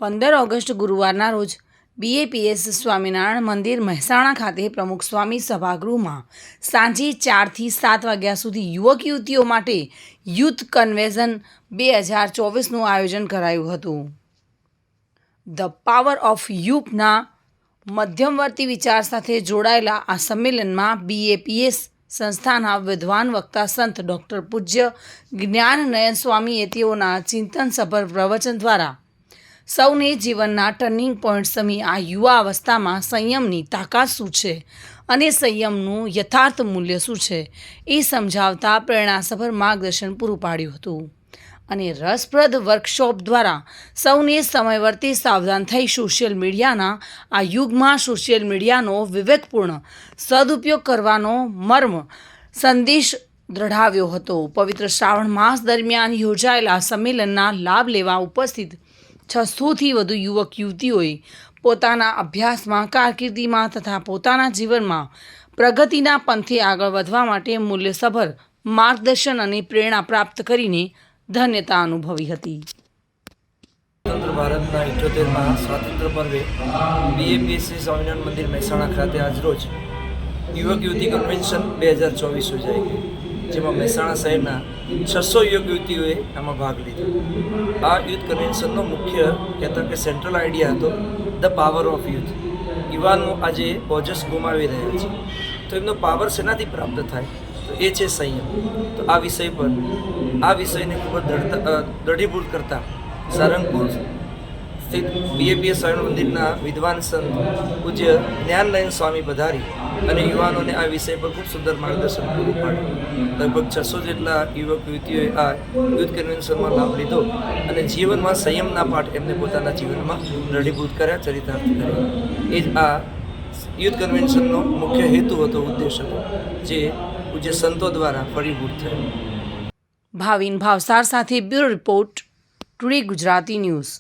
15 August ગુરુવારના રોજ BAPS Swaminarayan મંદિર મહેસાણા ખાતે પ્રમુખ સ્વામી સભાગૃહમાં સાંજે 4 થી 7 વાગ્યા સુધી યુવક યુવતીઓ માટે યુથ કન્વેન્શન 2024નું આયોજન કરાયું હતું. ધ પાવર ઓફ યુથના મધ્યમવર્તી વિચાર સાથે જોડાયેલા આ સંમેલનમાં BAPS સંસ્થાના વિદ્વાન વક્તા સંત ડૉક્ટર પૂજ્ય જ્ઞાનનયન સ્વામીએ તેઓના ચિંતનસભર પ્રવચન દ્વારા સૌને જીવનના ટર્નિંગ પોઈન્ટ સમી આ યુવા અવસ્થામાં સંયમની તાકાત શું છે અને સંયમનું યથાર્થ મૂલ્ય શું છે એ સમજાવતા પ્રેરણાસભર માર્ગદર્શન પૂરું પાડ્યું હતું. અને રસપ્રદ વર્કશોપ દ્વારા સૌને સમયવર્તી સાવધાન થઈ સોશિયલ મીડિયાના આ યુગમાં સોશિયલ મીડિયાનો વિવેકપૂર્ણ સદુપયોગ કરવાનો મર્મ સંદેશ દૃઢાવ્યો હતો. પવિત્ર શ્રાવણ માસ દરમિયાન યોજાયેલા સંમેલનના લાભ લેવા ઉપસ્થિત 600થી વધુ યુવક યુવતીઓએ પોતાના અભ્યાસમાં, કારકિર્દીમાં તથા પોતાના જીવનમાં પ્રગતિના પંથે આગળ વધવા માટે મૂલ્યસભર માર્ગદર્શન અને પ્રેરણા પ્રાપ્ત કરીને ધન્યતા અનુભવી હતી. સ્વતંત્ર ભારતના 78મા સ્વાતંત્ર્ય પર્વે BAPS સ્વામિનારાયણ મંદિર મહેસાણા ખાતે આજરોજ યુવક યુવતી કન્વેન્શન 2024 યોજાઈ, જેમાં મહેસાણા શહેરના 600 યુવક યુવતીઓએ આમાં ભાગ લીધો. આ યુથ કન્વેન્શનનો મુખ્ય કહેતા કે સેન્ટ્રલ આઈડિયા હતો ધ પાવર ઓફ યુથ. યુવાનો આજે ઓજસ ગુમાવી રહ્યા છે, તો એમનો પાવર શેનાથી પ્રાપ્ત થાય? તો એ છે સંયમ. તો આ વિષય પર આ વિષયને ખૂબ જ દૃઢીભૂત કરતા સારંગપુર સ્થિત BAPS સ્વામી મંદિરના વિદ્વાન સંત પૂજ્ય જ્ઞાનનયન સ્વામી પધારી અને યુવાનોને આ વિષય પર ખૂબ સુંદર માર્ગદર્શન પૂરું પાડ્યું. લગભગ 600 જેટલા યુવક યુવતીઓએ આ યુથ કન્વેન્શનમાં લાભ લીધો અને જીવનમાં સંયમના પાઠ એમને પોતાના જીવનમાં દૃઢીભૂત કર્યા, ચરિતાર્થ કર્યા. એ જ આ યુથ કન્વેન્શનનો મુખ્ય હેતુ હતો, ઉદ્દેશ હતો, જે પૂજ્ય સંતો દ્વારા ફળીભૂત થયો. ભાવિન ભાવસાર સાથે bureau report, today Gujarati news.